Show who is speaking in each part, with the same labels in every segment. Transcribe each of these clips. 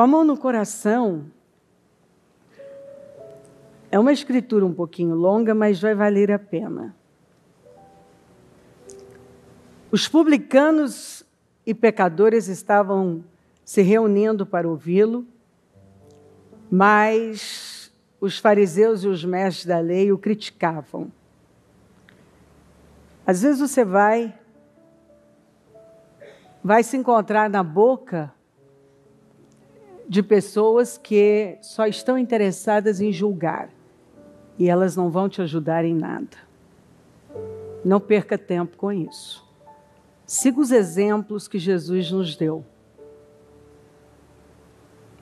Speaker 1: Com a mão no coração, é uma escritura um pouquinho longa, mas vai valer a pena. Os publicanos e pecadores estavam se reunindo para ouvi-lo, mas os fariseus e os mestres da lei o criticavam. Às vezes você vai se encontrar na boca de pessoas que só estão interessadas em julgar e elas não vão te ajudar em nada. Não perca tempo com isso. Siga os exemplos que Jesus nos deu.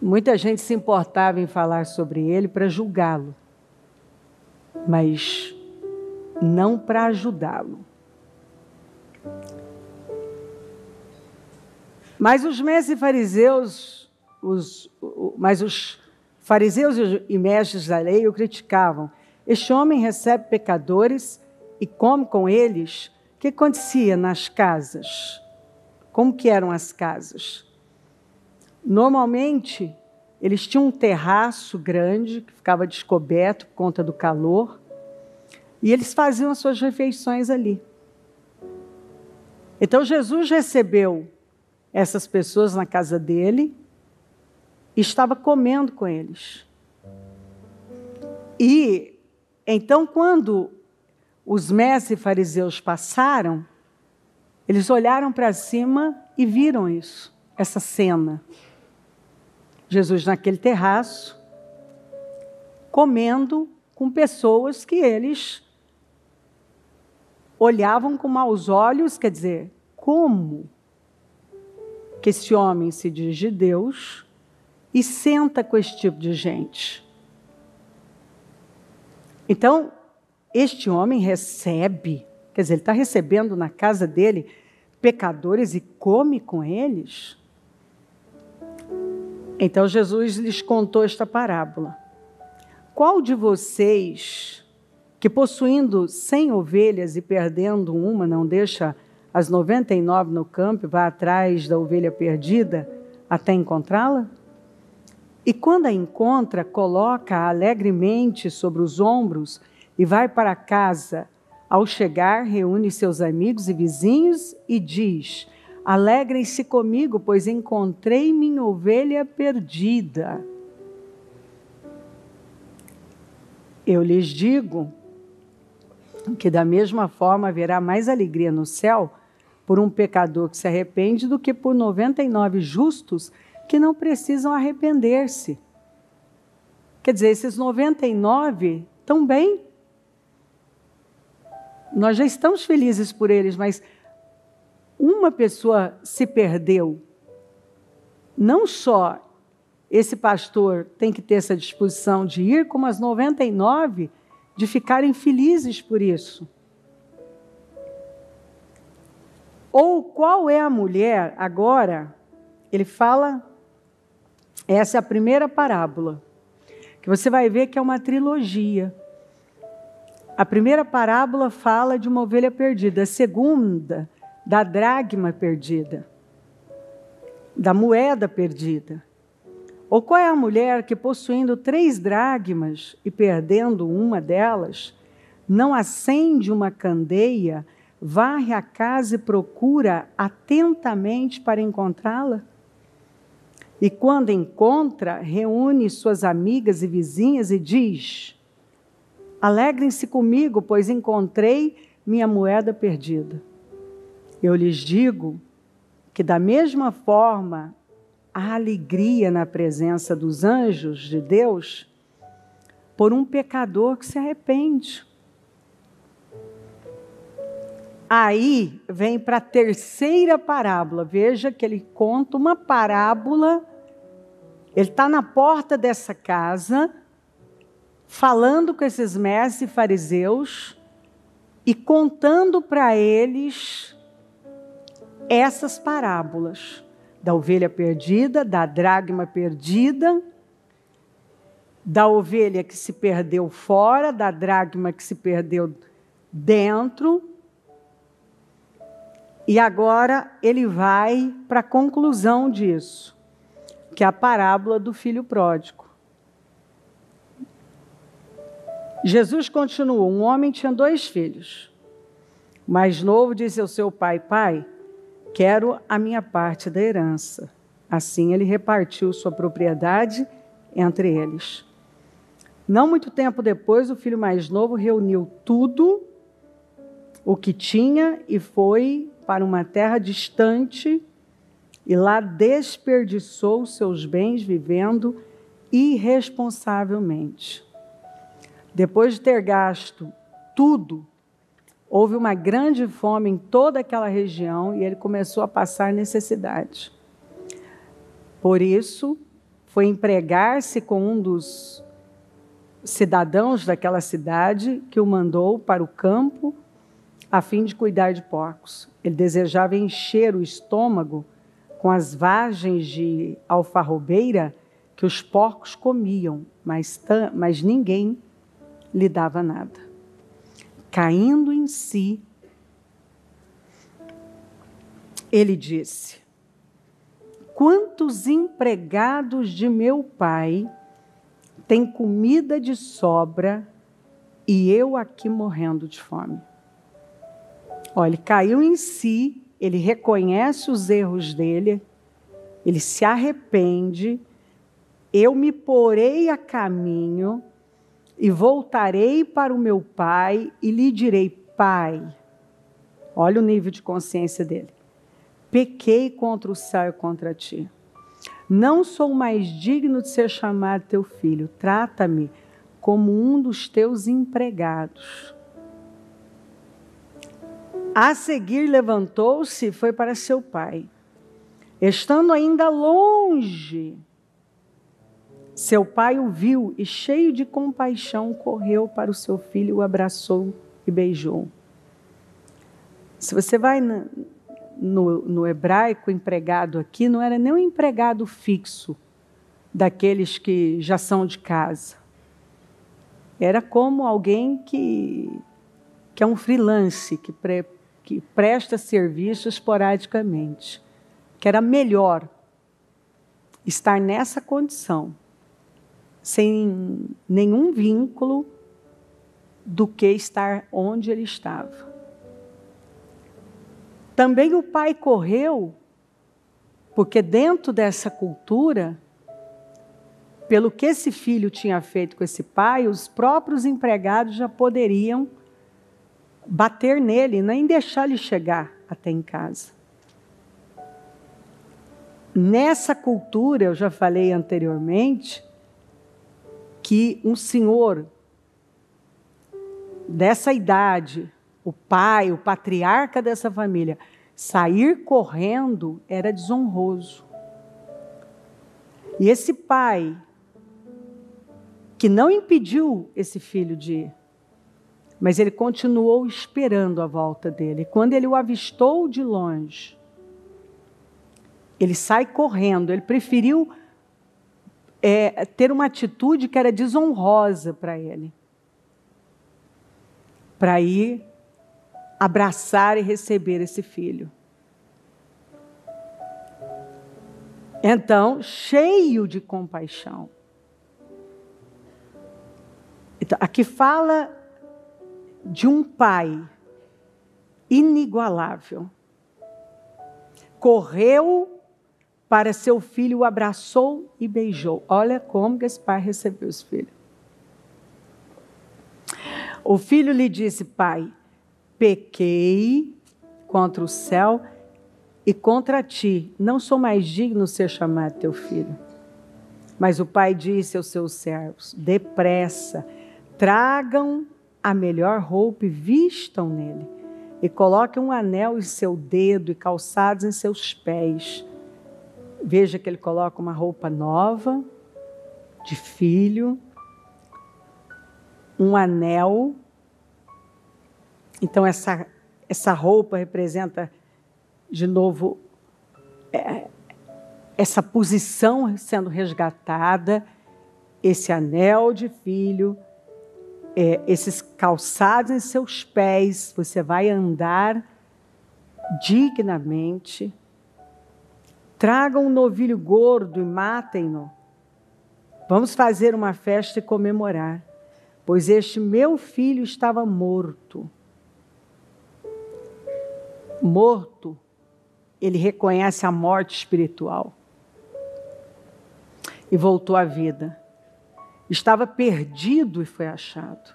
Speaker 1: Muita gente se importava em falar sobre ele para julgá-lo, mas não para ajudá-lo. Mas os mestres e fariseus, os fariseus e mestres da lei o criticavam. Este homem recebe pecadores e come com eles. O que acontecia nas casas? Como que eram as casas? Normalmente, eles tinham um terraço grande, que ficava descoberto por conta do calor, e eles faziam as suas refeições ali. Então, Jesus recebeu essas pessoas na casa dele e estava comendo com eles. E, então, quando os mestres e fariseus passaram, eles olharam para cima e viram isso, essa cena. Jesus naquele terraço, comendo com pessoas que eles olhavam com maus olhos, quer dizer, como que esse homem se diz de Deus e senta com esse tipo de gente? Então, este homem recebe, quer dizer, ele está recebendo na casa dele pecadores e come com eles? Então Jesus lhes contou esta parábola. Qual de vocês, que possuindo 100 ovelhas e perdendo uma, não deixa as 99 no campo e vai atrás da ovelha perdida até encontrá-la? E quando a encontra, coloca-a alegremente sobre os ombros e vai para casa. Ao chegar, reúne seus amigos e vizinhos e diz: alegrem-se comigo, pois encontrei minha ovelha perdida. Eu lhes digo que da mesma forma haverá mais alegria no céu por um pecador que se arrepende do que por 99 justos que não precisam arrepender-se. Quer dizer, esses 99 estão bem. Nós já estamos felizes por eles, mas uma pessoa se perdeu. Não só esse pastor tem que ter essa disposição de ir, como as 99 de ficarem felizes por isso. Ou qual é a mulher, agora, ele fala, essa é a primeira parábola, que você vai ver que é uma trilogia. A primeira parábola fala de uma ovelha perdida, a segunda, da dracma perdida, da moeda perdida. Ou qual é a mulher que, possuindo 3 dracmas e perdendo uma delas, não acende uma candeia, varre a casa e procura atentamente para encontrá-la? E quando encontra, reúne suas amigas e vizinhas e diz: alegrem-se comigo, pois encontrei minha moeda perdida. Eu lhes digo que da mesma forma há alegria na presença dos anjos de Deus por um pecador que se arrepende. Aí vem para a terceira parábola. Veja que ele conta uma parábola. Ele está na porta dessa casa, falando com esses mestres e fariseus e contando para eles essas parábolas da ovelha perdida, da dracma perdida, da ovelha que se perdeu fora, da dracma que se perdeu dentro. E agora ele vai para a conclusão disso. que é a parábola do filho pródigo. Jesus continuou: um homem tinha 2 filhos. O mais novo disse ao seu pai: pai, quero a minha parte da herança. Assim ele repartiu sua propriedade entre eles. Não muito tempo depois, o filho mais novo reuniu tudo o que tinha e foi para uma terra distante e lá desperdiçou seus bens vivendo irresponsavelmente. Depois de ter gasto tudo, houve uma grande fome em toda aquela região e ele começou a passar necessidade. Por isso, foi empregar-se com um dos cidadãos daquela cidade que o mandou para o campo a fim de cuidar de porcos. Ele desejava encher o estômago com as vagens de alfarrobeira que os porcos comiam, mas ninguém lhe dava nada. Caindo em si, ele disse: quantos empregados de meu pai têm comida de sobra e eu aqui morrendo de fome? Olha, ele caiu em si, ele reconhece os erros dele, ele se arrepende. Eu me porei a caminho e voltarei para o meu pai e lhe direi: pai, olha o nível de consciência dele, pequei contra o céu e contra ti. Não sou mais digno de ser chamado teu filho. Trata-me como um dos teus empregados. A seguir levantou-se e foi para seu pai. Estando ainda longe, seu pai o viu e, cheio de compaixão, correu para o seu filho, o abraçou e beijou. Se você vai no hebraico, empregado aqui não era nem um empregado fixo, daqueles que já são de casa. Era como alguém que é um freelance, que presta serviço esporadicamente. Que era melhor estar nessa condição, sem nenhum vínculo, do que estar onde ele estava. Também o pai correu, porque dentro dessa cultura, pelo que esse filho tinha feito com esse pai, os próprios empregados já poderiam bater nele, nem deixar ele chegar até em casa. Nessa cultura, eu já falei anteriormente, que um senhor dessa idade, o pai, o patriarca dessa família, sair correndo era desonroso. E esse pai, que não impediu esse filho de ir, mas ele continuou esperando a volta dele. Quando ele o avistou de longe, ele sai correndo. Ele preferiu ter uma atitude que era desonrosa para ele, para ir abraçar e receber esse filho. Então, cheio de compaixão. Então, aqui fala de um pai inigualável. Correu para seu filho, o abraçou e beijou. Olha como que esse pai recebeu esse filho. O filho lhe disse: pai, pequei contra o céu e contra ti. Não sou mais digno de ser chamado teu filho. Mas o pai disse aos seus servos: depressa, tragam a melhor roupa e vistam nele. E coloquem um anel em seu dedo e calçados em seus pés. Veja que ele coloca uma roupa nova, de filho, um anel. Então, essa roupa representa, de novo, essa posição sendo resgatada, esse anel de filho, esses calçados em seus pés. Você vai andar dignamente. Tragam um novilho gordo e matem-no. Vamos fazer uma festa e comemorar, pois este meu filho estava morto. Morto, ele reconhece a morte espiritual. E voltou à vida. Estava perdido e foi achado.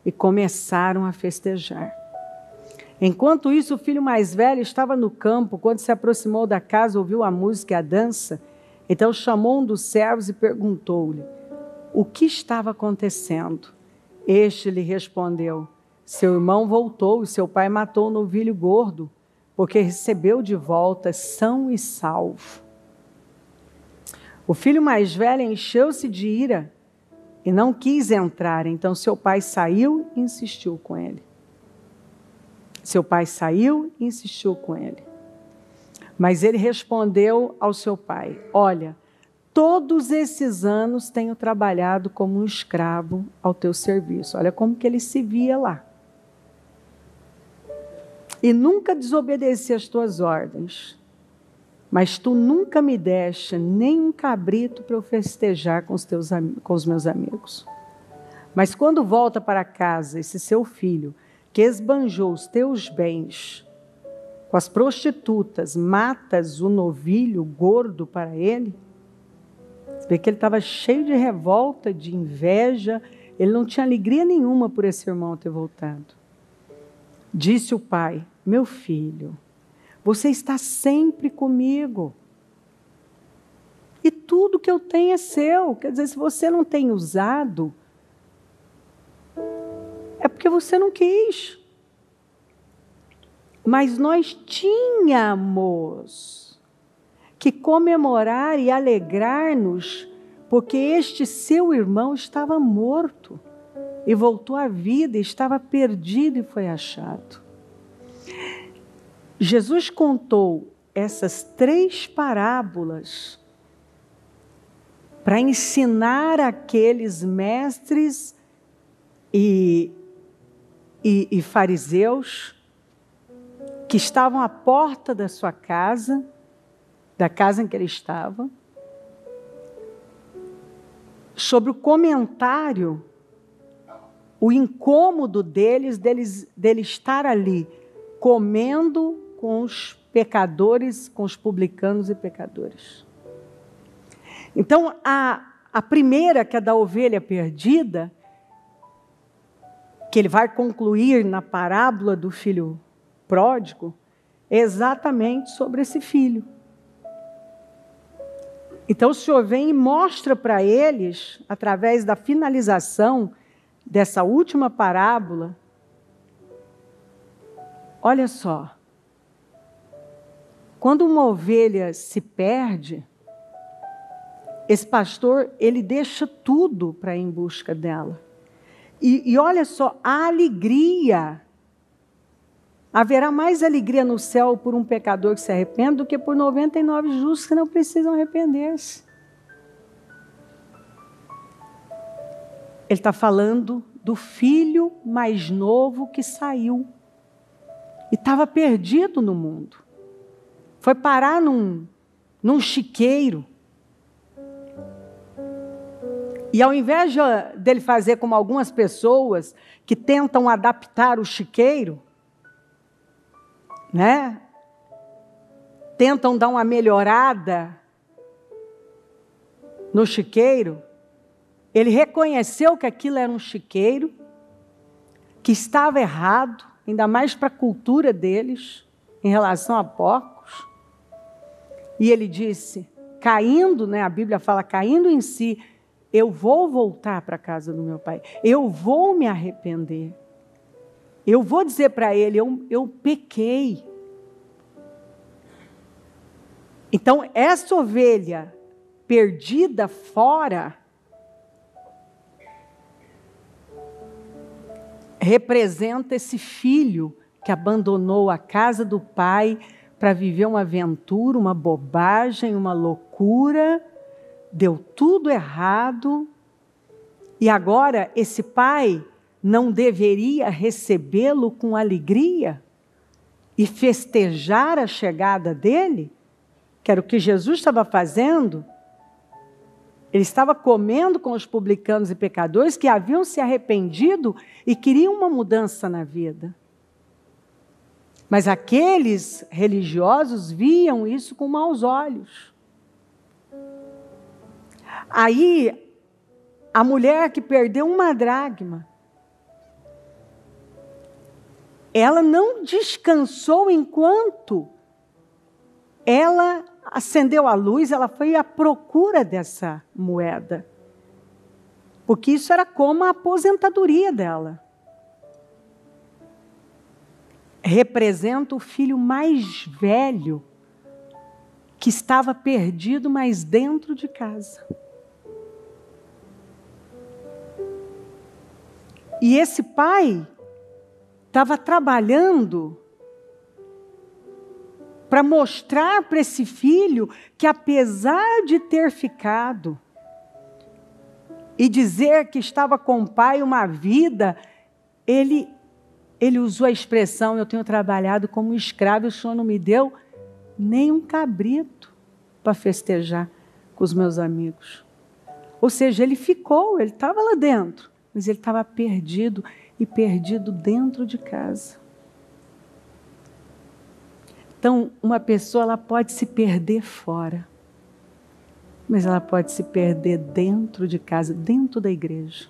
Speaker 1: E começaram a festejar. Enquanto isso, o filho mais velho estava no campo. Quando se aproximou da casa, ouviu a música e a dança. Então chamou um dos servos e perguntou-lhe o que estava acontecendo. Este lhe respondeu: seu irmão voltou e seu pai matou o novilho gordo, porque recebeu de volta são e salvo. O filho mais velho encheu-se de ira e não quis entrar. Então seu pai saiu e insistiu com ele. Seu pai saiu e insistiu com ele. Mas ele respondeu ao seu pai: olha, todos esses anos tenho trabalhado como um escravo ao teu serviço. Olha como que ele se via lá. E nunca desobedeci às tuas ordens. Mas tu nunca me deste nem um cabrito para eu festejar com os meus amigos. Mas quando volta para casa esse seu filho, que esbanjou os teus bens com as prostitutas, matas o novilho gordo para ele? Você vê que ele estava cheio de revolta, de inveja, ele não tinha alegria nenhuma por esse irmão ter voltado. Disse o pai: meu filho, você está sempre comigo. E tudo que eu tenho é seu. Quer dizer, se você não tem usado, é porque você não quis. Mas nós tínhamos que comemorar e alegrar-nos, porque este seu irmão estava morto e voltou à vida, estava perdido e foi achado. Jesus contou essas 3 parábolas para ensinar aqueles mestres e fariseus que estavam à porta da sua casa, da casa em que ele estava, sobre o comentário, o incômodo dele estar ali, comendo com os pecadores, com os publicanos e pecadores. Então, a primeira, que é da ovelha perdida, que ele vai concluir na parábola do filho pródigo, é exatamente sobre esse filho. Então o Senhor vem e mostra para eles, através da finalização dessa última parábola, olha só, quando uma ovelha se perde, esse pastor, ele deixa tudo para ir em busca dela. E olha só, a alegria, haverá mais alegria no céu por um pecador que se arrepende do que por 99 justos que não precisam arrepender-se. Ele está falando do filho mais novo que saiu e estava perdido no mundo. Foi parar num chiqueiro. E ao invés dele fazer como algumas pessoas que tentam adaptar o chiqueiro, né? Tentam dar uma melhorada no chiqueiro, ele reconheceu que aquilo era um chiqueiro, que estava errado, ainda mais para a cultura deles, em relação a porcos. E ele disse, caindo, né, a Bíblia fala, caindo em si, eu vou voltar para a casa do meu pai, eu vou me arrepender. Eu vou dizer para ele, eu pequei. Então, essa ovelha perdida fora representa esse filho que abandonou a casa do pai para viver uma aventura, uma bobagem, uma loucura, deu tudo errado. E agora esse pai não deveria recebê-lo com alegria e festejar a chegada dele? que era o que Jesus estava fazendo, ele estava comendo com os publicanos e pecadores que haviam se arrependido e queriam uma mudança na vida. Mas aqueles religiosos viam isso com maus olhos. Aí, a mulher que perdeu uma dracma, ela não descansou enquanto ela acendeu a luz, ela foi à procura dessa moeda. Porque isso era como a aposentadoria dela. Representa o filho mais velho que estava perdido, mas dentro de casa. E esse pai estava trabalhando para mostrar para esse filho que, apesar de ter ficado e dizer que estava com o pai uma vida, ele usou a expressão: eu tenho trabalhado como escravo, o Senhor não me deu nem um cabrito para festejar com os meus amigos. Ou seja, ele estava lá dentro, mas ele estava perdido, e perdido dentro de casa. Então, uma pessoa ela pode se perder fora, mas ela pode se perder dentro de casa, dentro da igreja.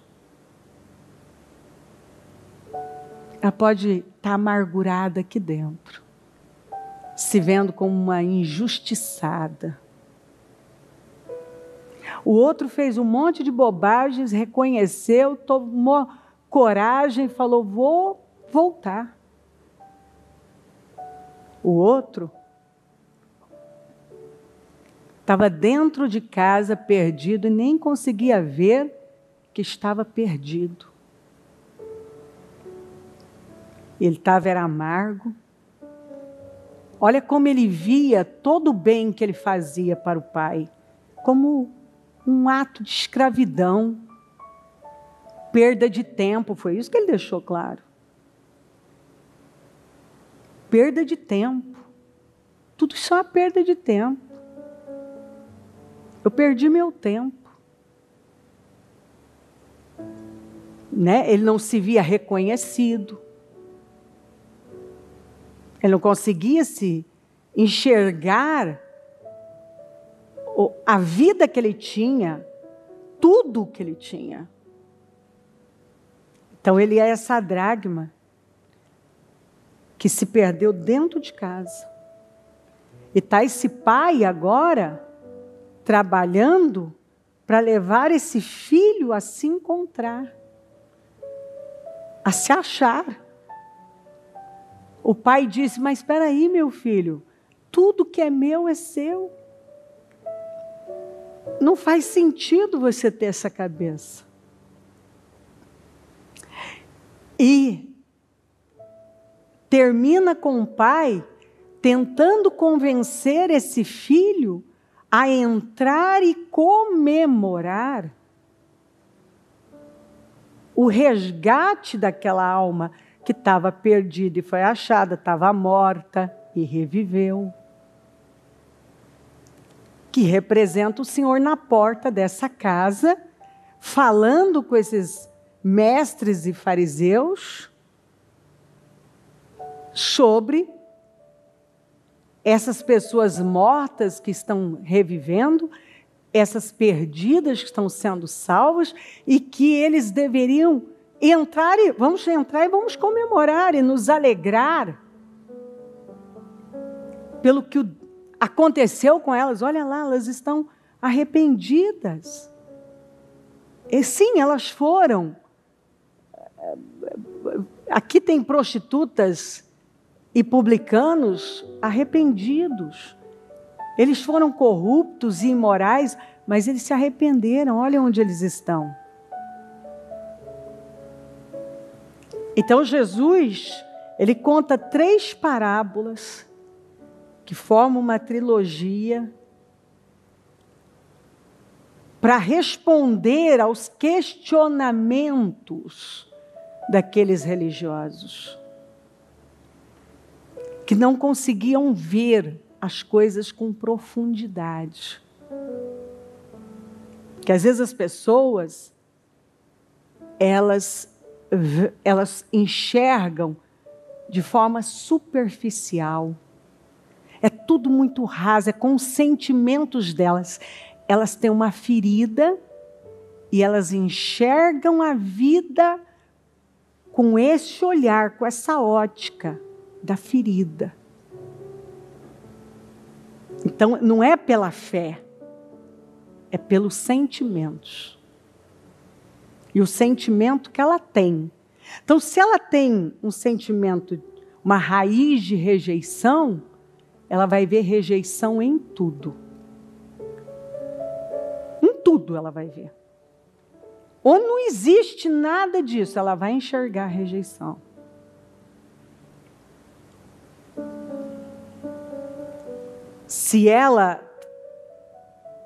Speaker 1: Ela pode estar amargurada aqui dentro, se vendo como uma injustiçada. O outro fez um monte de bobagens, reconheceu, tomou coragem e falou: vou voltar. O outro estava dentro de casa, perdido, e nem conseguia ver que estava perdido. Ele era amargo. Olha como ele via todo o bem que ele fazia para o pai, como um ato de escravidão, perda de tempo, foi isso que ele deixou claro. Perda de tempo. Tudo isso é uma perda de tempo. Eu perdi meu tempo. Né? Ele não se via reconhecido. Ele não conseguia se enxergar a vida que ele tinha, tudo que ele tinha. Então ele é essa dracma que se perdeu dentro de casa. E está esse pai agora trabalhando para levar esse filho a se encontrar, a se achar. O pai disse: mas espera aí, meu filho, tudo que é meu é seu. Não faz sentido você ter essa cabeça. E termina com o pai tentando convencer esse filho a entrar e comemorar o resgate daquela alma que estava perdida e foi achada, estava morta e reviveu. Que representa o Senhor na porta dessa casa, falando com esses mestres e fariseus sobre essas pessoas mortas que estão revivendo, essas perdidas que estão sendo salvas, e que eles deveriam entrar e vamos comemorar e nos alegrar pelo que aconteceu com elas. Olha lá, elas estão arrependidas. E sim, elas foram. Aqui tem prostitutas e publicanos arrependidos. Eles foram corruptos e imorais, mas eles se arrependeram. Olha onde eles estão. Então Jesus, ele conta 3 parábolas que formam uma trilogia para responder aos questionamentos daqueles religiosos que não conseguiam ver as coisas com profundidade. Que às vezes as pessoas, elas enxergam de forma superficial. É tudo muito raso, é com os sentimentos delas. Elas têm uma ferida e elas enxergam a vida com esse olhar, com essa ótica da ferida. Então, não é pela fé, é pelos sentimentos. E o sentimento que ela tem. Então, se ela tem um sentimento, uma raiz de rejeição, ela vai ver rejeição em tudo. Em tudo ela vai ver. Ou não existe nada disso, ela vai enxergar a rejeição. Se ela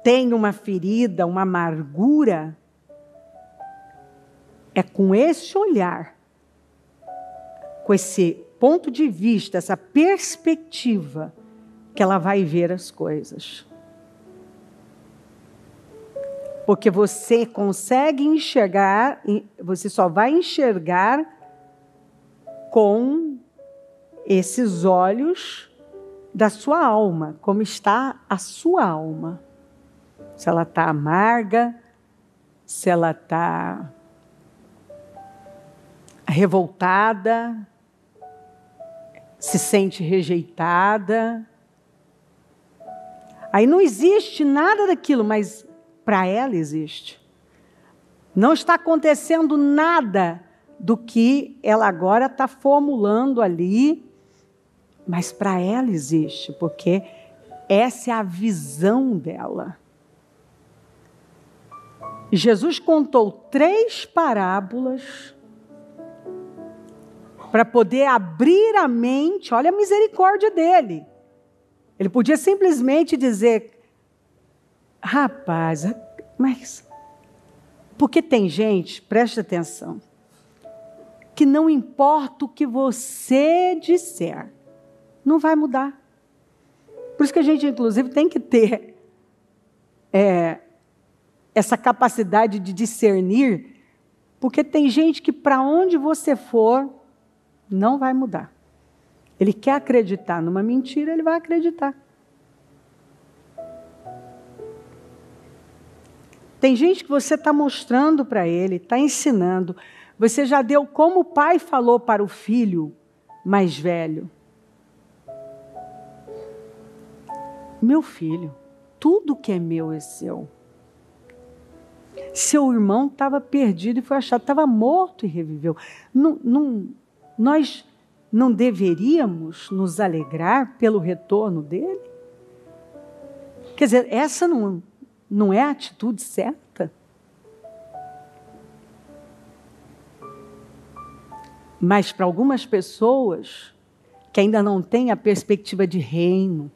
Speaker 1: tem uma ferida, uma amargura, é com esse olhar, com esse ponto de vista, essa perspectiva, que ela vai ver as coisas. Porque você consegue enxergar, você só vai enxergar com esses olhos da sua alma, como está a sua alma. Se ela está amarga, se ela está revoltada, se sente rejeitada. Aí não existe nada daquilo, mas para ela existe. Não está acontecendo nada do que ela agora está formulando ali, mas para ela existe, porque essa é a visão dela. Jesus contou 3 parábolas para poder abrir a mente. Olha a misericórdia dele. Ele podia simplesmente dizer: rapaz, mas... Porque tem gente, preste atenção, que não importa o que você disser, não vai mudar. Por isso que a gente, inclusive, tem que ter essa capacidade de discernir, porque tem gente que, para onde você for, não vai mudar. Ele quer acreditar numa mentira, ele vai acreditar. Tem gente que você está mostrando para ele, está ensinando. Você já deu como o pai falou para o filho mais velho. Meu filho, tudo que é meu é seu. Seu irmão estava perdido e foi achado, estava morto e reviveu. Nós não deveríamos nos alegrar pelo retorno dele? Quer dizer, essa não é a atitude certa? Mas para algumas pessoas que ainda não têm a perspectiva de reino,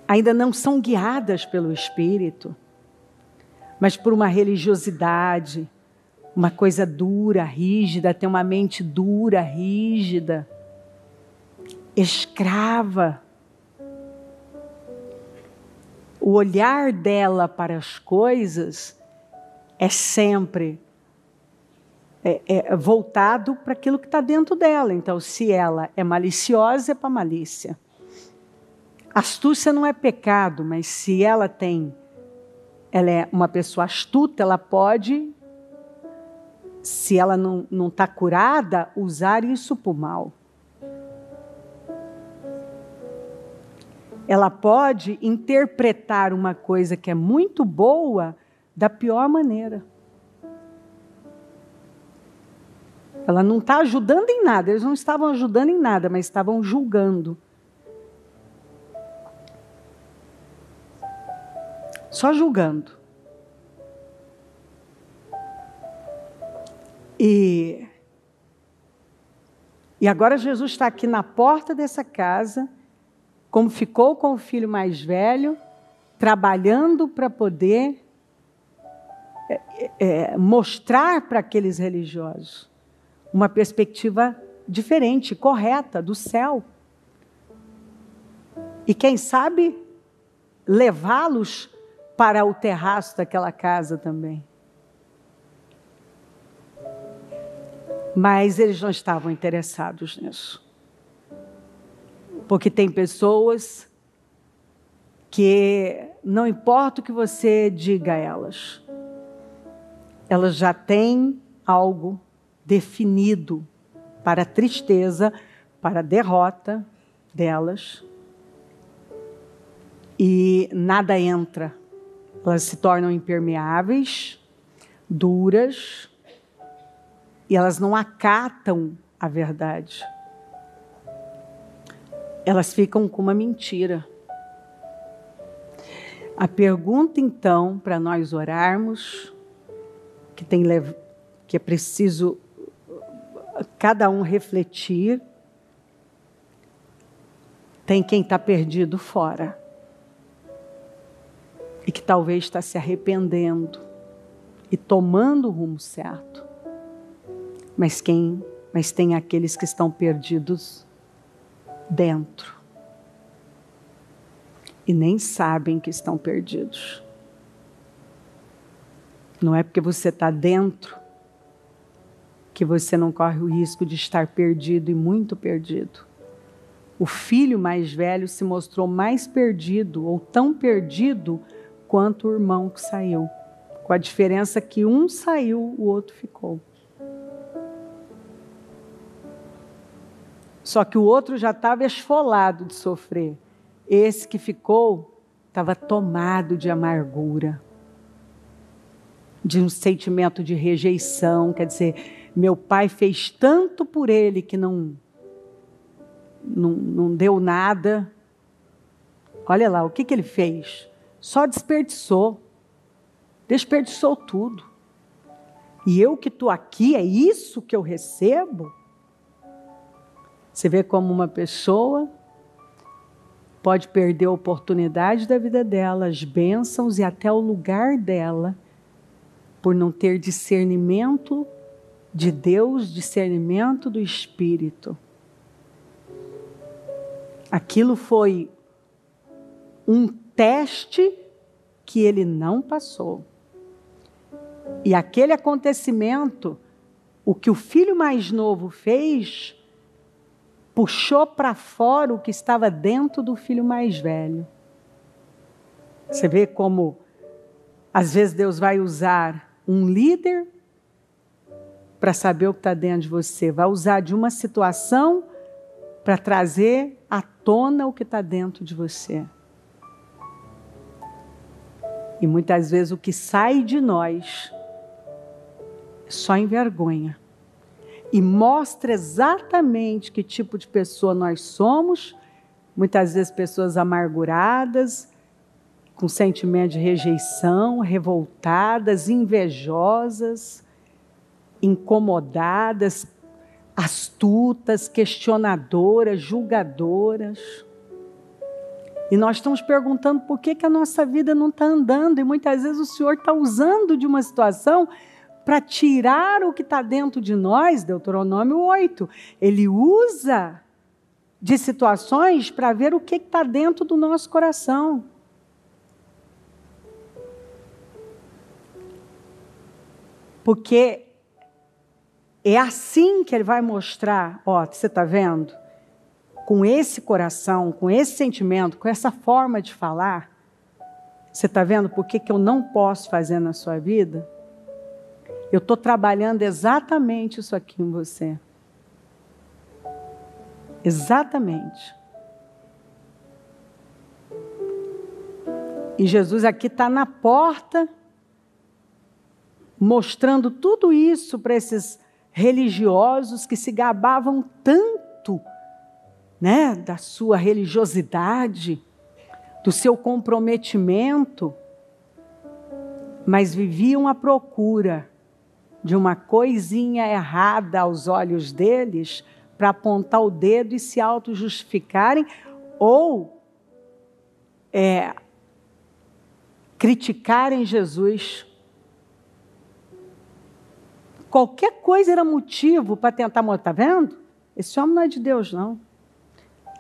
Speaker 1: ainda não são guiadas pelo Espírito, mas por uma religiosidade, uma coisa dura, rígida, tem uma mente dura, rígida, escrava. O olhar dela para as coisas é sempre voltado para aquilo que está dentro dela. Então, se ela é maliciosa, é para malícia. Astúcia não é pecado, mas se ela é uma pessoa astuta, ela pode, se ela não está curada, usar isso para o mal. Ela pode interpretar uma coisa que é muito boa da pior maneira. Ela não está ajudando em nada, eles não estavam ajudando em nada, mas estavam julgando. Só julgando. E agora Jesus está aqui na porta dessa casa, como ficou com o filho mais velho, trabalhando para poder mostrar para aqueles religiosos uma perspectiva diferente, correta, do céu. E quem sabe levá-los para o terraço daquela casa também. Mas eles não estavam interessados nisso. Porque tem pessoas que não importa o que você diga a elas, elas já têm algo definido para a tristeza, para a derrota delas. E nada entra. Elas se tornam impermeáveis, duras, e elas não acatam a verdade. Elas ficam com uma mentira. A pergunta, então, para nós orarmos, que é preciso cada um refletir, tem quem está perdido fora. E que talvez está se arrependendo e tomando o rumo certo. Mas tem aqueles que estão perdidos dentro. E nem sabem que estão perdidos. Não é porque você está dentro que você não corre o risco de estar perdido e muito perdido. O filho mais velho se mostrou mais perdido ou tão perdido quanto o irmão que saiu. Com a diferença que um saiu, o outro ficou. Só que o outro já estava esfolado de sofrer. Esse que ficou estava tomado de amargura, de um sentimento de rejeição. Quer dizer, meu pai fez tanto por ele que não deu nada. Olha lá, o que ele fez? Só desperdiçou tudo. E eu que estou aqui, é isso que eu recebo? Você vê como uma pessoa pode perder a oportunidade da vida dela, as bênçãos e até o lugar dela, por não ter discernimento de Deus, discernimento do Espírito. Aquilo foi um teste que ele não passou. E aquele acontecimento, o que o filho mais novo fez, puxou para fora o que estava dentro do filho mais velho. Você vê como, às vezes, Deus vai usar um líder para saber o que está dentro de você. Vai usar de uma situação para trazer à tona o que está dentro de você. E muitas vezes o que sai de nós só envergonha. E mostra exatamente que tipo de pessoa nós somos. Muitas vezes pessoas amarguradas, com sentimento de rejeição, revoltadas, invejosas, incomodadas, astutas, questionadoras, julgadoras. E nós estamos perguntando por que a nossa vida não está andando. E muitas vezes o Senhor está usando de uma situação para tirar o que está dentro de nós, Deuteronômio 8. Ele usa de situações para ver o que está dentro do nosso coração. Porque é assim que ele vai mostrar, ó, você está vendo? Com esse coração, com esse sentimento, com essa forma de falar, você está vendo por que eu não posso fazer na sua vida? Eu estou trabalhando exatamente isso aqui em você. Exatamente. E Jesus aqui está na porta, mostrando tudo isso para esses religiosos que se gabavam tanto, né, da sua religiosidade, do seu comprometimento, mas viviam à procura de uma coisinha errada aos olhos deles para apontar o dedo e se auto-justificarem ou criticarem Jesus. Qualquer coisa era motivo para tentar mostrar. Está vendo? Esse homem não é de Deus, não.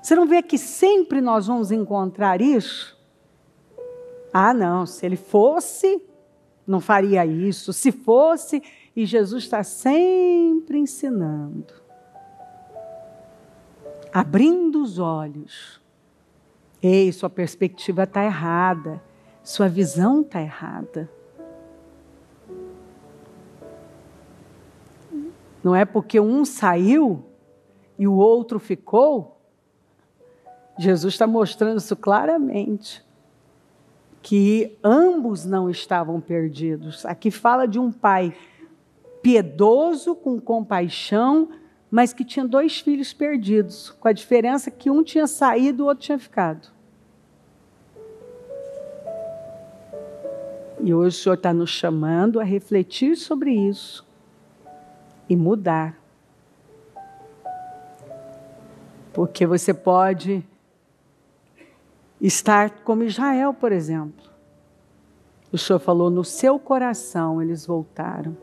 Speaker 1: Você não vê que sempre nós vamos encontrar isso? Ah, não, se ele fosse, não faria isso. Se fosse, e Jesus está sempre ensinando, abrindo os olhos. Ei, sua perspectiva está errada, sua visão está errada. Não é porque um saiu e o outro ficou. Jesus está mostrando isso claramente, que ambos não estavam perdidos. Aqui fala de um pai piedoso, com compaixão, mas que tinha 2 filhos perdidos, com a diferença que um tinha saído e o outro tinha ficado. E hoje o Senhor está nos chamando a refletir sobre isso e mudar. Porque você pode estar como Israel, por exemplo. O Senhor falou, no seu coração eles voltaram.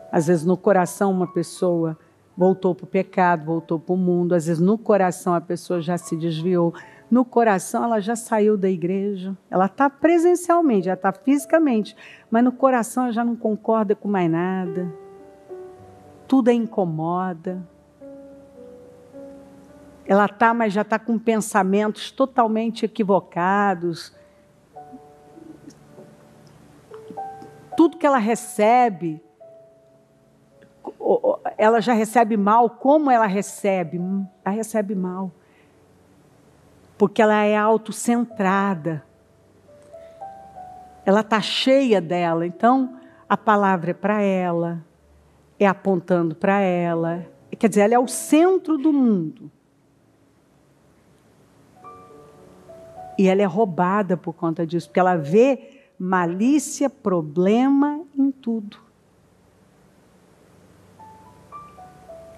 Speaker 1: Às vezes no coração uma pessoa voltou para o pecado, voltou para o mundo. Às vezes no coração a pessoa já se desviou. No coração ela já saiu da igreja. Ela está presencialmente, ela está fisicamente. Mas no coração ela já não concorda com mais nada. Tudo a incomoda. Ela está, mas já está com pensamentos totalmente equivocados. Tudo que ela recebe, ela já recebe mal. Como ela recebe? Ela recebe mal. Porque ela é autocentrada. Ela está cheia dela. Então, a palavra é para ela, é apontando para ela. Quer dizer, ela é o centro do mundo. E ela é roubada por conta disso, porque ela vê malícia, problema em tudo.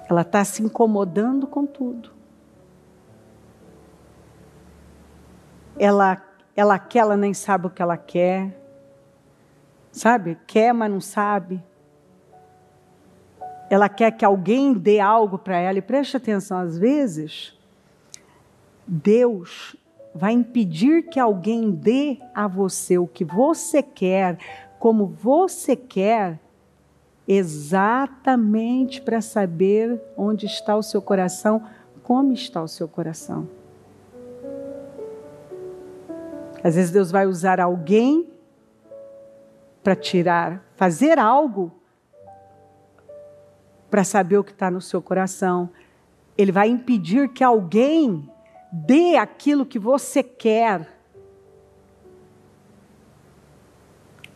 Speaker 1: Ela está se incomodando com tudo. Ela quer, ela nem sabe o que ela quer. Sabe? Quer, mas não sabe. Ela quer que alguém dê algo para ela. E preste atenção, às vezes, Deus vai impedir que alguém dê a você o que você quer, como você quer, exatamente para saber onde está o seu coração, como está o seu coração. Às vezes Deus vai usar alguém para tirar, fazer algo para saber o que está no seu coração. Ele vai impedir que alguém dê aquilo que você quer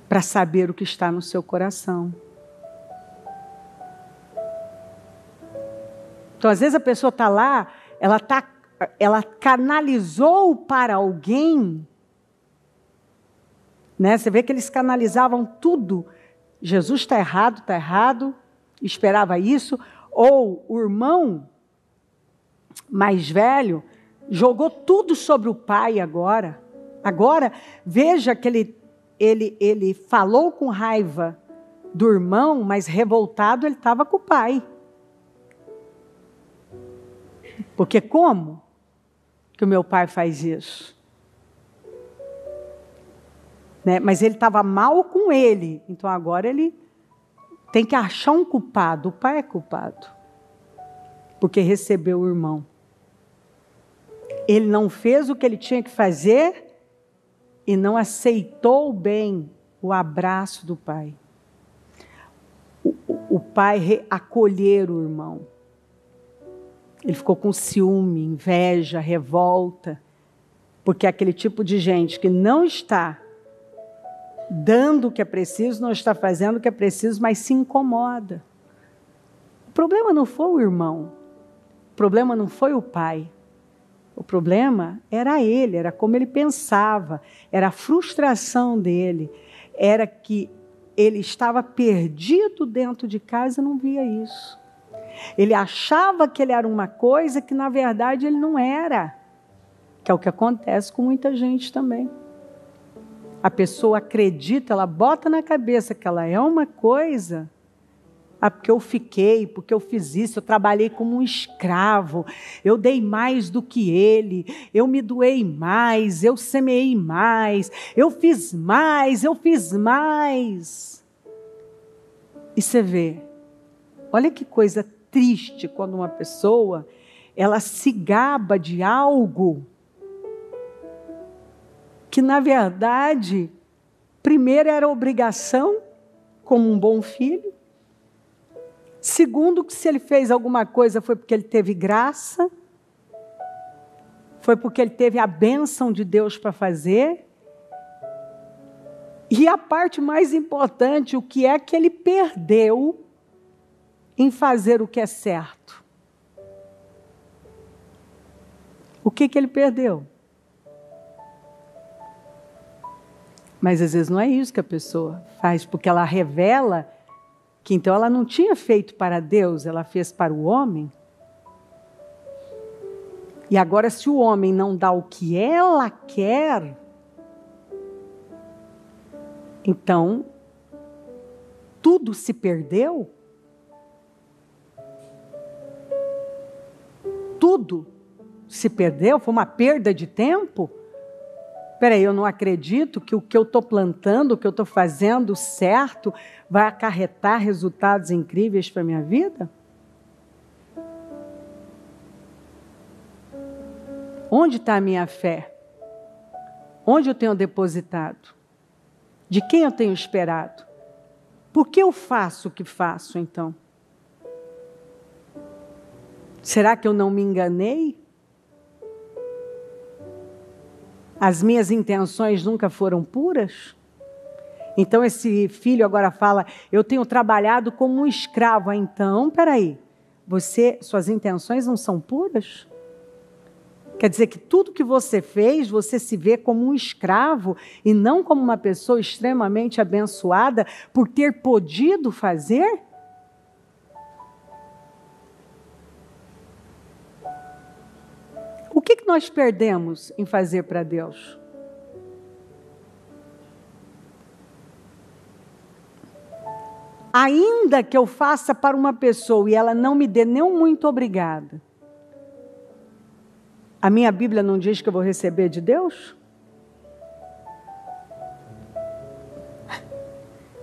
Speaker 1: para saber o que está no seu coração. Então, às vezes a pessoa está lá, ela canalizou para alguém, né? Você vê que eles canalizavam tudo. Jesus está errado, esperava isso. Ou o irmão mais velho jogou tudo sobre o pai agora. Agora, veja que ele falou com raiva do irmão, mas revoltado ele estava com o pai. Porque como que o meu pai faz isso? Né? Mas ele estava mal com ele, então agora ele tem que achar um culpado. O pai é culpado, porque recebeu o irmão. Ele não fez o que ele tinha que fazer e não aceitou bem o abraço do pai. O pai acolher o irmão. Ele ficou com ciúme, inveja, revolta, porque é aquele tipo de gente que não está dando o que é preciso, não está fazendo o que é preciso, mas se incomoda. O problema não foi o irmão, o problema não foi o pai. O problema era ele, era como ele pensava, era a frustração dele, era que ele estava perdido dentro de casa e não via isso. Ele achava que ele era uma coisa que na verdade ele não era, que é o que acontece com muita gente também. A pessoa acredita, ela bota na cabeça que ela é uma coisa, Ah, porque eu fiquei, porque eu fiz isso, eu trabalhei como um escravo, eu dei mais do que ele, eu me doei mais, eu semeei mais, eu fiz mais, eu fiz mais. E você vê, olha que coisa triste quando uma pessoa, ela se gaba de algo que na verdade, primeiro era obrigação, como um bom filho. Segundo, que se ele fez alguma coisa foi porque ele teve graça, foi porque ele teve a bênção de Deus para fazer. E a parte mais importante, o que é que ele perdeu em fazer o que é certo? O que ele perdeu? Mas às vezes não é isso que a pessoa faz, porque ela revela que então ela não tinha feito para Deus, ela fez para o homem. E agora, se o homem não dá o que ela quer, então tudo se perdeu? Tudo se perdeu? Foi uma perda de tempo? Espera aí, eu não acredito que o que eu estou plantando, o que eu estou fazendo certo, vai acarretar resultados incríveis para a minha vida? Onde está a minha fé? Onde eu tenho depositado? De quem eu tenho esperado? Por que eu faço o que faço, então? Será que eu não me enganei? As minhas intenções nunca foram puras? Então esse filho agora fala, eu tenho trabalhado como um escravo. Então, peraí, suas intenções não são puras? Quer dizer que tudo que você fez, você se vê como um escravo e não como uma pessoa extremamente abençoada por ter podido fazer? O que nós perdemos em fazer para Deus? Ainda que eu faça para uma pessoa e ela não me dê nem um muito obrigada, a minha Bíblia não diz que eu vou receber de Deus?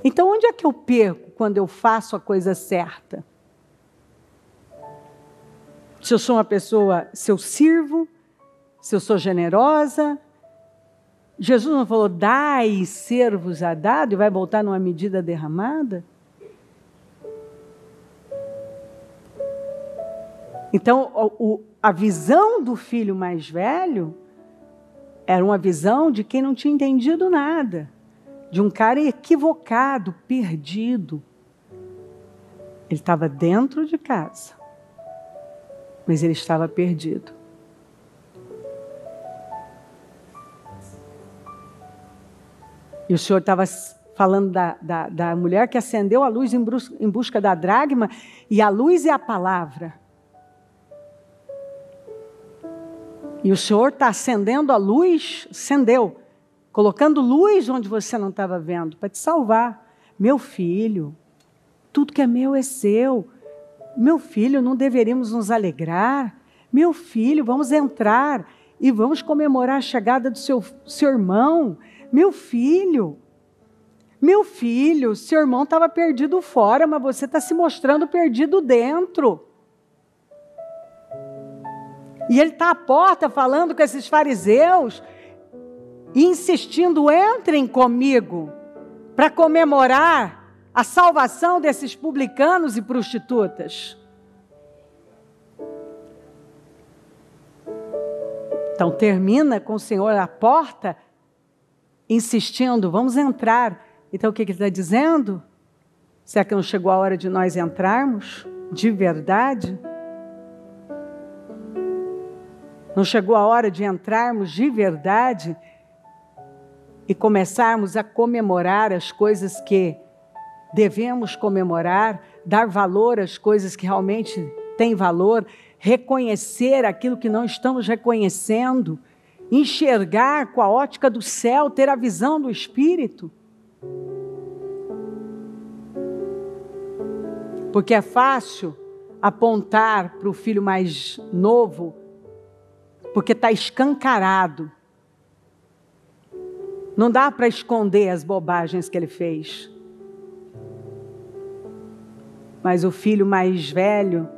Speaker 1: Então onde é que eu perco quando eu faço a coisa certa? Se eu sou uma pessoa, se eu sirvo, se eu sou generosa. Jesus não falou, dai e ser-vos-á dado, e vai voltar numa medida derramada? Então, a visão do filho mais velho era uma visão de quem não tinha entendido nada, de um cara equivocado, perdido. Ele estava dentro de casa, mas ele estava perdido. E o Senhor estava falando da mulher que acendeu a luz em busca da dracma, e a luz é a palavra. E o Senhor está acendendo a luz, colocando luz onde você não estava vendo, para te salvar. Meu filho, tudo que é meu é seu. Meu filho, não deveríamos nos alegrar? Meu filho, vamos entrar e vamos comemorar a chegada do seu irmão. Meu filho, seu irmão estava perdido fora, mas você está se mostrando perdido dentro. E ele está à porta falando com esses fariseus e insistindo, entrem comigo para comemorar a salvação desses publicanos e prostitutas. Então termina com o Senhor à porta, insistindo, vamos entrar. Então o que ele está dizendo? Será que não chegou a hora de nós entrarmos de verdade? Não chegou a hora de entrarmos de verdade e começarmos a comemorar as coisas que devemos comemorar, dar valor às coisas que realmente têm valor, reconhecer aquilo que não estamos reconhecendo, enxergar com a ótica do céu, ter a visão do Espírito. Porque é fácil apontar para o filho mais novo, porque está escancarado. Não dá para esconder as bobagens que ele fez. Mas o filho mais velho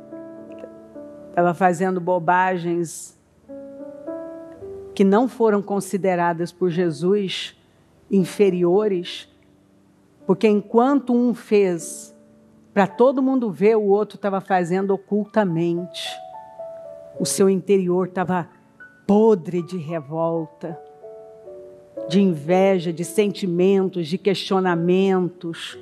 Speaker 1: estava fazendo bobagens que não foram consideradas por Jesus inferiores, porque enquanto um fez para todo mundo ver, o outro estava fazendo ocultamente. O seu interior estava podre de revolta, de inveja, de sentimentos, de questionamentos.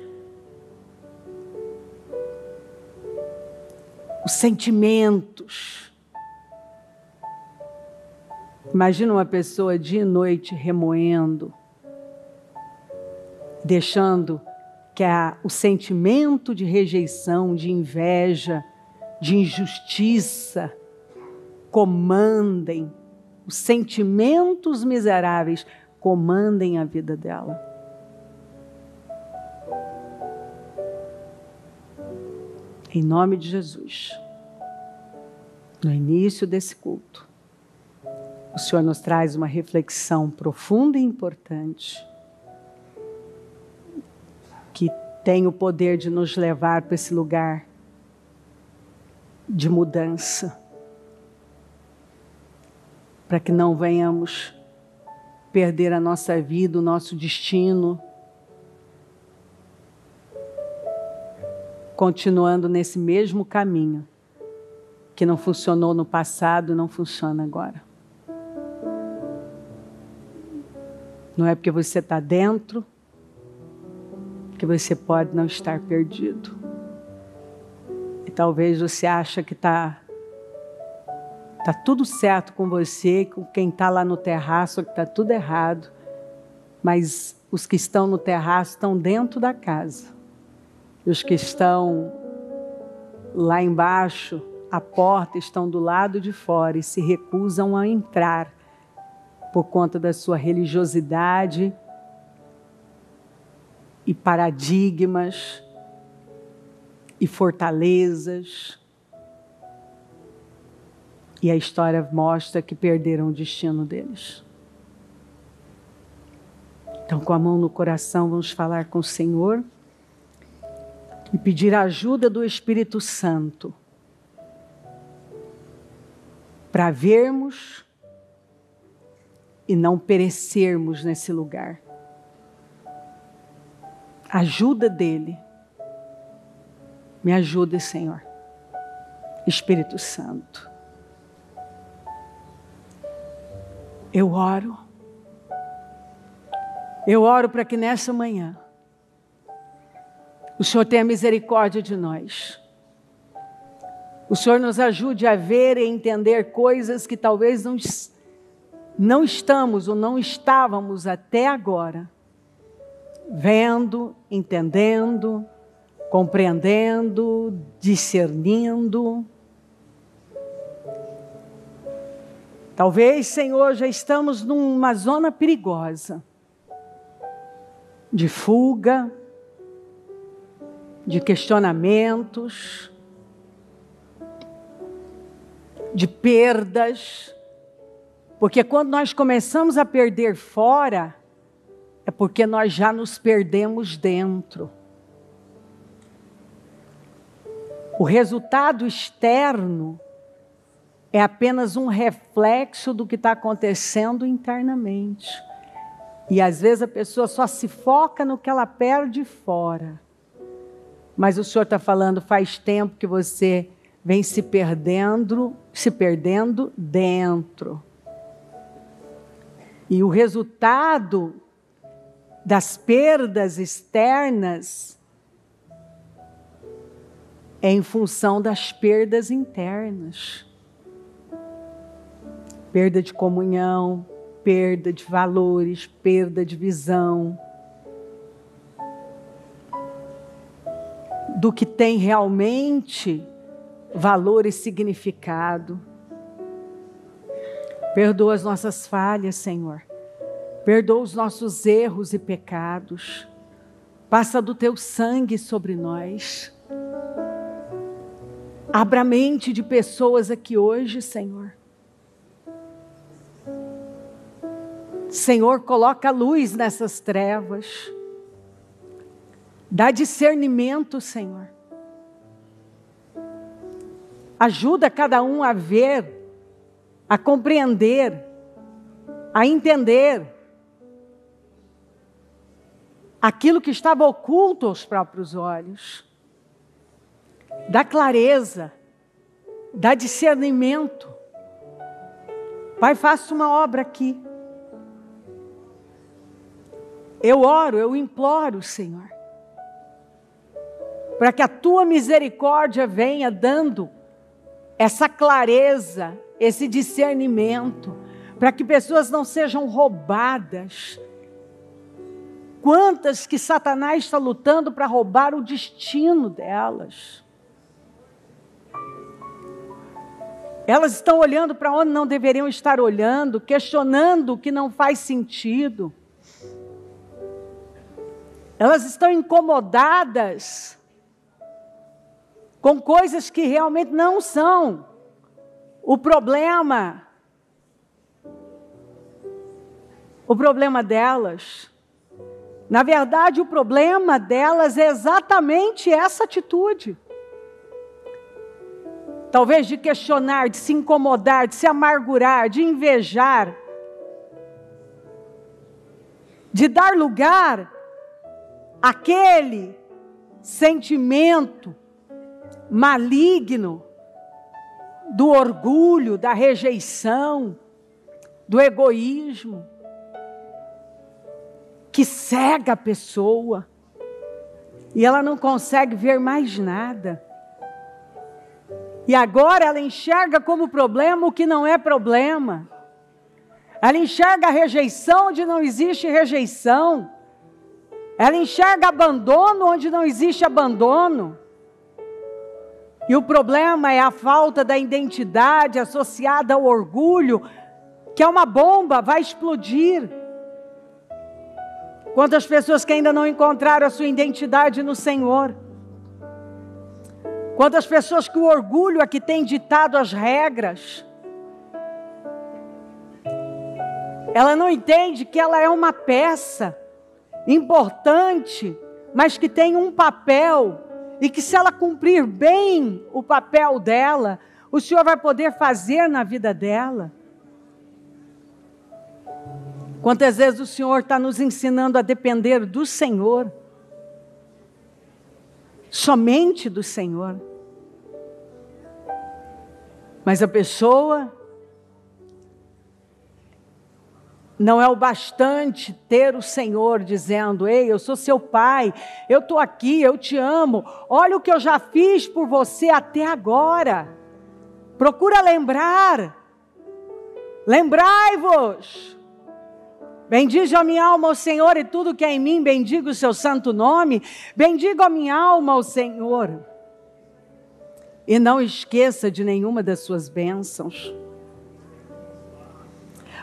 Speaker 1: Os sentimentos. Imagina uma pessoa dia e noite remoendo, deixando que o sentimento de rejeição, de inveja, de injustiça comandem, os sentimentos miseráveis comandem a vida dela. Em nome de Jesus, no início desse culto, o Senhor nos traz uma reflexão profunda e importante, que tem o poder de nos levar para esse lugar de mudança, para que não venhamos perder a nossa vida, o nosso destino, continuando nesse mesmo caminho, que não funcionou no passado, não funciona agora. Não é porque você está dentro que você pode não estar perdido. E talvez você ache que está tudo certo com você, com quem está lá no terraço, que está tudo errado. Mas os que estão no terraço estão dentro da casa. E os que estão lá embaixo, a porta, estão do lado de fora e se recusam a entrar por conta da sua religiosidade e paradigmas e fortalezas. E a história mostra que perderam o destino deles. Então, com a mão no coração, vamos falar com o Senhor e pedir a ajuda do Espírito Santo para vermos e não perecermos nesse lugar. Ajuda dele. Me ajude, Senhor. Espírito Santo. Eu oro para que nessa manhã o Senhor tenha misericórdia de nós. O Senhor nos ajude a ver e entender coisas que talvez não estamos ou não estávamos até agora vendo, entendendo, compreendendo, discernindo. Talvez, Senhor, já estamos numa zona perigosa de fuga, de questionamentos, de perdas, porque quando nós começamos a perder fora, é porque nós já nos perdemos dentro. O resultado externo é apenas um reflexo do que está acontecendo internamente. E às vezes a pessoa só se foca no que ela perde fora. Mas o Senhor está falando, faz tempo que você vem se perdendo dentro. E o resultado das perdas externas é em função das perdas internas. Perda de comunhão, perda de valores, perda de visão. Do que tem realmente valor e significado. Perdoa as nossas falhas, Senhor. Perdoa os nossos erros e pecados. Passa do teu sangue sobre nós. Abra a mente de pessoas aqui hoje, Senhor. Senhor, coloca luz nessas trevas. Dá discernimento, Senhor. Ajuda cada um a ver, a compreender, a entender aquilo que estava oculto aos próprios olhos. Dá clareza, dá discernimento. Pai, faça uma obra aqui. Eu oro, eu imploro, Senhor, para que a Tua misericórdia venha dando essa clareza, esse discernimento, para que pessoas não sejam roubadas. Quantas que Satanás está lutando para roubar o destino delas. Elas estão olhando para onde não deveriam estar olhando, questionando o que não faz sentido. Elas estão incomodadas com coisas que realmente não são o problema delas. Na verdade, o problema delas é exatamente essa atitude. Talvez de questionar, de se incomodar, de se amargurar, de invejar, de dar lugar àquele sentimento maligno do orgulho, da rejeição, do egoísmo, que cega a pessoa e ela não consegue ver mais nada. E agora ela enxerga como problema o que não é problema. Ela enxerga a rejeição onde não existe rejeição. Ela enxerga abandono onde não existe abandono. E o problema é a falta da identidade associada ao orgulho, que é uma bomba, vai explodir. Quantas pessoas que ainda não encontraram a sua identidade no Senhor. Quantas pessoas que o orgulho é que tem ditado as regras. Ela não entende que ela é uma peça importante, mas que tem um papel. E que se ela cumprir bem o papel dela, o Senhor vai poder fazer na vida dela. Quantas vezes o Senhor está nos ensinando a depender do Senhor. Somente do Senhor. Mas a pessoa não é o bastante ter o Senhor dizendo: ei, eu sou seu pai, eu estou aqui, eu te amo, olha o que eu já fiz por você até agora. Procura lembrar. Lembrai-vos. Bendize a minha alma ao Senhor e tudo que é em mim, bendiga o seu santo nome. Bendiga a minha alma ao Senhor. E não esqueça de nenhuma das suas bênçãos.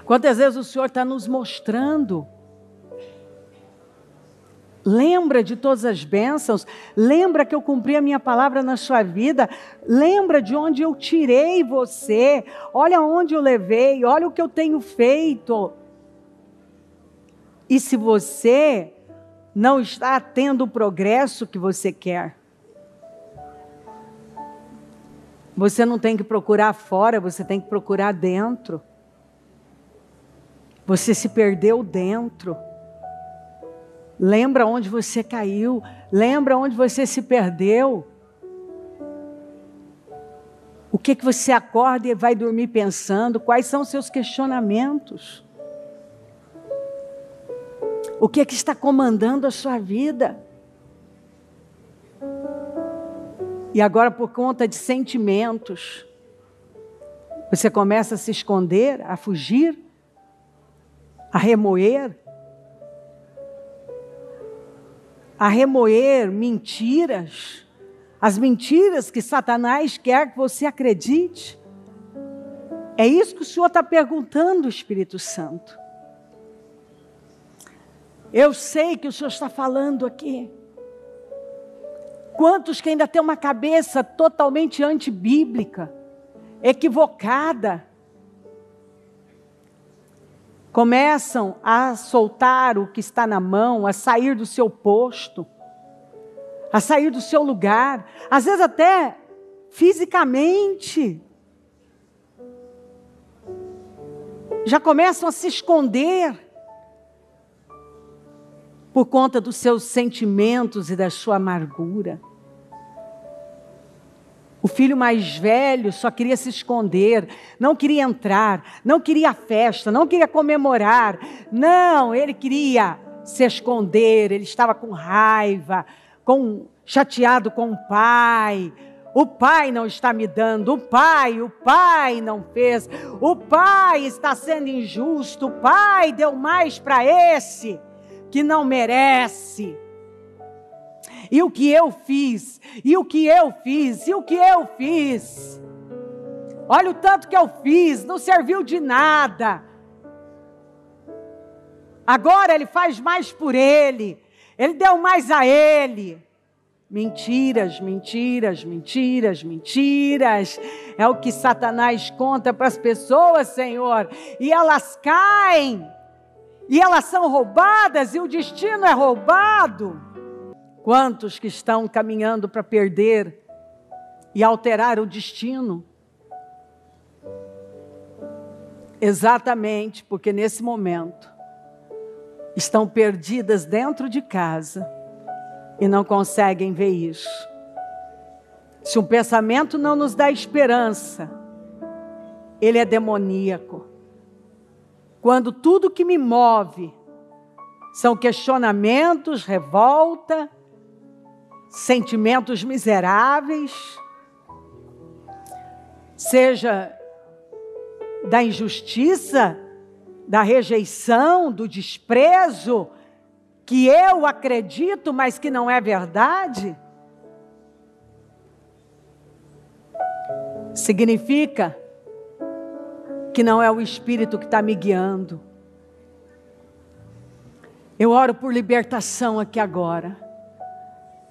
Speaker 1: Quantas vezes o Senhor está nos mostrando. Lembra de todas as bênçãos. Lembra que eu cumpri a minha palavra na sua vida. Lembra de onde eu tirei você. Olha onde eu levei. Olha o que eu tenho feito. E se você não está tendo o progresso que você quer, você não tem que procurar fora, você tem que procurar dentro. Você se perdeu dentro. Lembra onde você caiu. Lembra onde você se perdeu. O que você acorda e vai dormir pensando? Quais são os seus questionamentos? O que está comandando a sua vida? E agora, por conta de sentimentos, você começa a se esconder, a fugir, a remoer mentiras, as mentiras que Satanás quer que você acredite. É isso que o Senhor está perguntando, Espírito Santo. Eu sei que o Senhor está falando aqui. Quantos que ainda têm uma cabeça totalmente antibíblica, equivocada, começam a soltar o que está na mão, a sair do seu posto, a sair do seu lugar, às vezes até fisicamente. Já começam a se esconder por conta dos seus sentimentos e da sua amargura. O filho mais velho só queria se esconder, não queria entrar, não queria festa, não queria comemorar. Não, ele queria se esconder, ele estava com raiva, chateado com o pai. O pai não está me dando, o pai não fez, o pai está sendo injusto, o pai deu mais para esse que não merece. E o que eu fiz? E o que eu fiz? E o que eu fiz? Olha o tanto que eu fiz, não serviu de nada. Agora ele faz mais por ele deu mais a ele. Mentiras, mentiras, mentiras, mentiras. É o que Satanás conta para as pessoas, Senhor. E elas caem. E elas são roubadas e o destino é roubado. Quantos que estão caminhando para perder e alterar o destino? Exatamente porque nesse momento estão perdidas dentro de casa e não conseguem ver isso. Se um pensamento não nos dá esperança, ele é demoníaco. Quando tudo que me move são questionamentos, revolta, sentimentos miseráveis, seja da injustiça, da rejeição, do desprezo, que eu acredito, mas que não é verdade, significa que não é o Espírito que está me guiando. Eu oro por libertação aqui agora.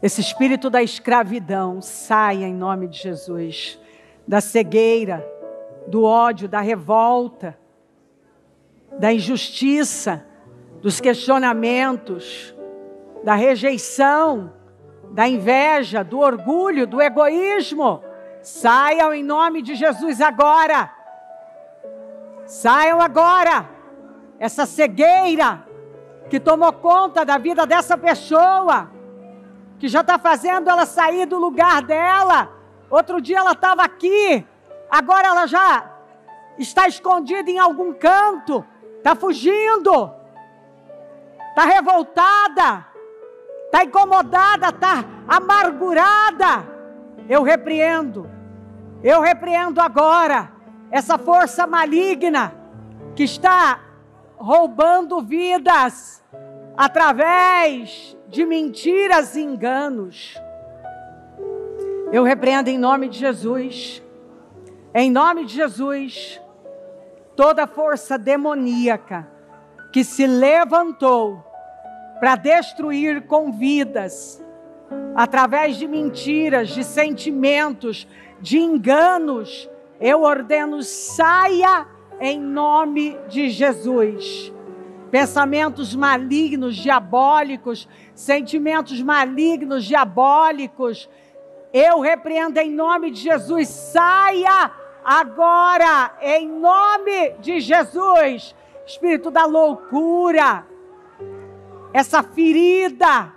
Speaker 1: Esse espírito da escravidão saia em nome de Jesus, da cegueira, do ódio, da revolta, da injustiça, dos questionamentos, da rejeição, da inveja, do orgulho, do egoísmo. Saiam em nome de Jesus agora. Saiam agora. Essa cegueira que tomou conta da vida dessa pessoa, que já está fazendo ela sair do lugar dela. Outro dia ela estava aqui, agora ela já está escondida em algum canto, está fugindo, está revoltada, está incomodada, está amargurada. Eu repreendo agora essa força maligna que está roubando vidas através de mentiras e enganos. Eu repreendo em nome de Jesus. Em nome de Jesus, toda força demoníaca que se levantou para destruir com vidas, através de mentiras, de sentimentos, de enganos, eu ordeno, saia em nome de Jesus. Pensamentos malignos, diabólicos, sentimentos malignos, diabólicos, eu repreendo em nome de Jesus, saia agora, em nome de Jesus. Espírito da loucura, essa ferida,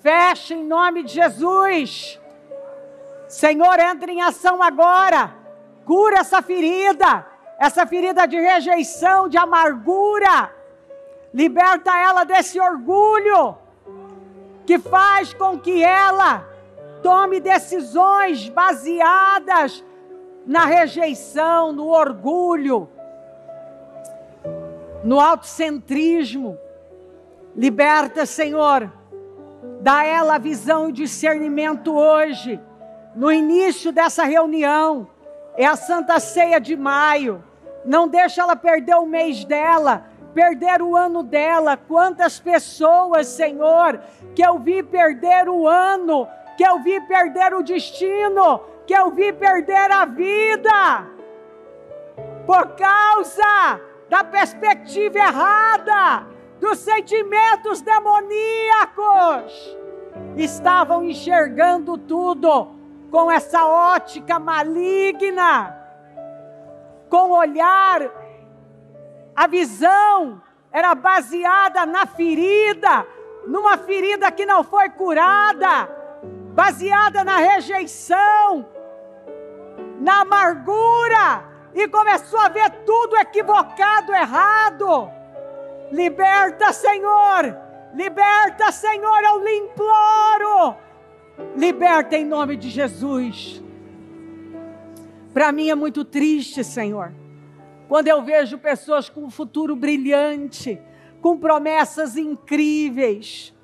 Speaker 1: fecha em nome de Jesus. Senhor, entra em ação agora, cura essa ferida de rejeição, de amargura. Liberta ela desse orgulho que faz com que ela tome decisões baseadas na rejeição, no orgulho, no autocentrismo. Liberta, Senhor, dá a ela a visão e discernimento hoje, no início dessa reunião. É a Santa Ceia de maio. Não deixa ela perder o mês dela, perder o ano dela. Quantas pessoas, Senhor, que eu vi perder o ano que eu vi perder o destino, que eu vi perder a vida, por causa da perspectiva errada, dos sentimentos demoníacos. Estavam enxergando tudo com essa ótica maligna, com o olhar, a visão era baseada na ferida, numa ferida que não foi curada, baseada na rejeição, na amargura, e começou a ver tudo equivocado, errado. Liberta, Senhor, eu lhe imploro, liberta em nome de Jesus. Para mim é muito triste, Senhor, quando eu vejo pessoas com um futuro brilhante, com promessas incríveis,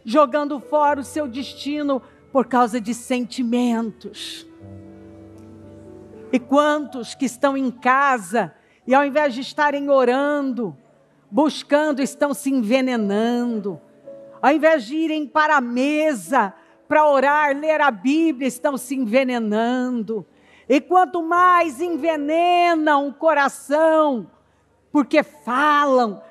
Speaker 1: jogando fora o seu destino por causa de sentimentos. E quantos que estão em casa e ao invés de estarem orando, buscando, estão se envenenando. Ao invés de irem para a mesa para orar, ler a Bíblia, estão se envenenando. E quanto mais envenenam o coração, porque falam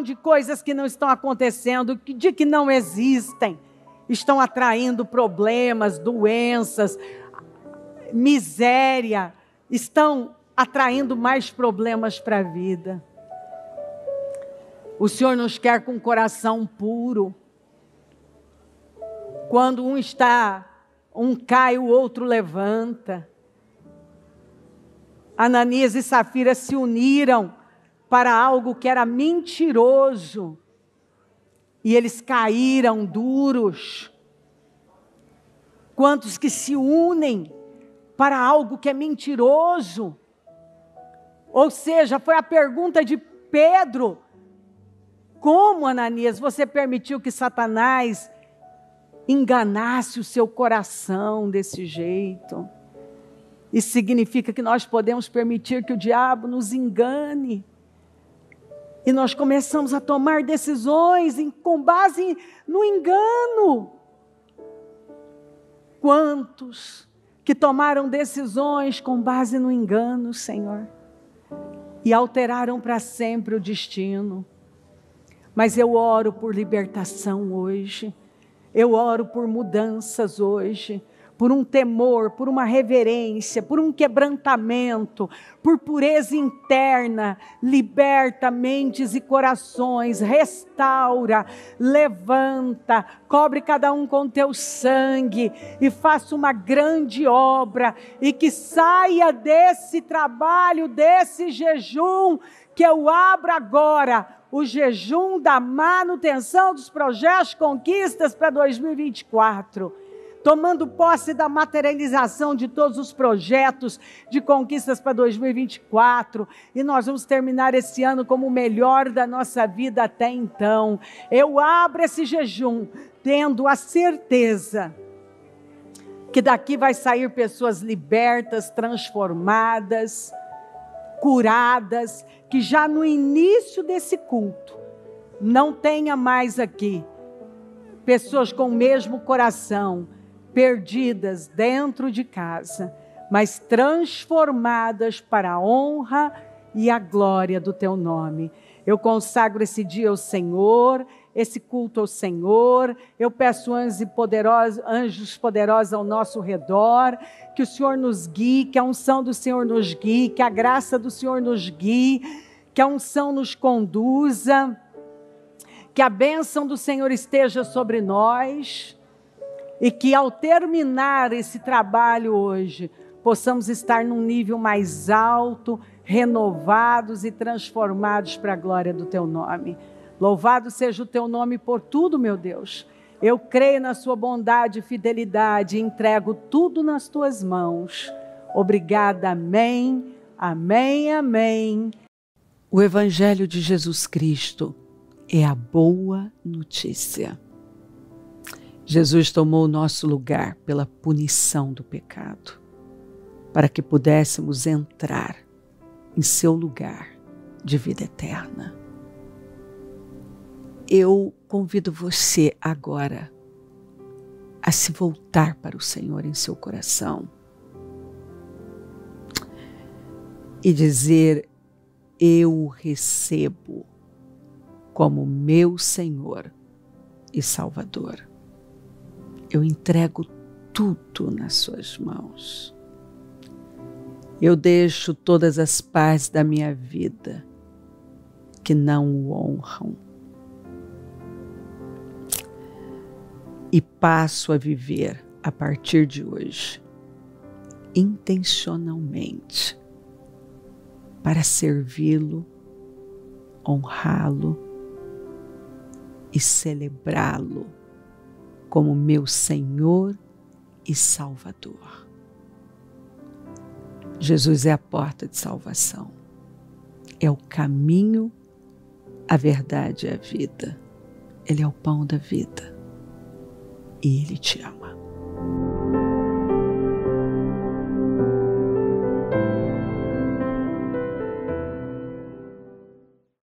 Speaker 1: de coisas que não estão acontecendo, de que não existem, estão atraindo problemas, doenças, miséria, estão atraindo mais problemas para a vida. O Senhor nos quer com um coração puro. Quando um cai, o outro levanta. Ananias e Safira se uniram para algo que era mentiroso. E eles caíram duros. Quantos que se unem para algo que é mentiroso? Ou seja, foi a pergunta de Pedro: como, Ananias, você permitiu que Satanás enganasse o seu coração desse jeito? Isso significa que nós podemos permitir que o diabo nos engane. E nós começamos a tomar decisões com base no engano. Quantos que tomaram decisões com base no engano, Senhor, e alteraram para sempre o destino. Mas eu oro por libertação hoje, eu oro por mudanças hoje, por um temor, por uma reverência, por um quebrantamento, por pureza interna. Liberta mentes e corações, restaura, levanta, cobre cada um com teu sangue e faça uma grande obra, e que saia desse trabalho, desse jejum que eu abro agora, o jejum da manutenção dos projetos, conquistas para 2024. Tomando posse da materialização de todos os projetos de conquistas para 2024. E nós vamos terminar esse ano como o melhor da nossa vida até então. Eu abro esse jejum, tendo a certeza que daqui vai sair pessoas libertas, transformadas, curadas, que já no início desse culto, não tenha mais aqui pessoas com o mesmo coração, perdidas dentro de casa, mas transformadas para a honra e a glória do teu nome. Eu consagro esse dia ao Senhor, esse culto ao Senhor. Eu peço anjos poderosos ao nosso redor, que o Senhor nos guie, que a unção do Senhor nos guie, que a graça do Senhor nos guie, que a unção nos conduza, que a bênção do Senhor esteja sobre nós, e que ao terminar esse trabalho hoje, possamos estar num nível mais alto, renovados e transformados para a glória do teu nome. Louvado seja o teu nome por tudo, meu Deus. Eu creio na sua bondade e fidelidade e entrego tudo nas tuas mãos. Obrigada, amém, amém, amém. O Evangelho de Jesus Cristo é a boa notícia. Jesus tomou o nosso lugar pela punição do pecado, para que pudéssemos entrar em seu lugar de vida eterna. Eu convido você agora a se voltar para o Senhor em seu coração e dizer: eu o recebo como meu Senhor e Salvador. Eu entrego tudo nas suas mãos. Eu deixo todas as partes da minha vida que não o honram e passo a viver a partir de hoje intencionalmente para servi-lo, honrá-lo e celebrá-lo como meu Senhor e Salvador. Jesus é a porta de salvação, é o caminho, a verdade e a vida. Ele é o pão da vida e Ele te ama.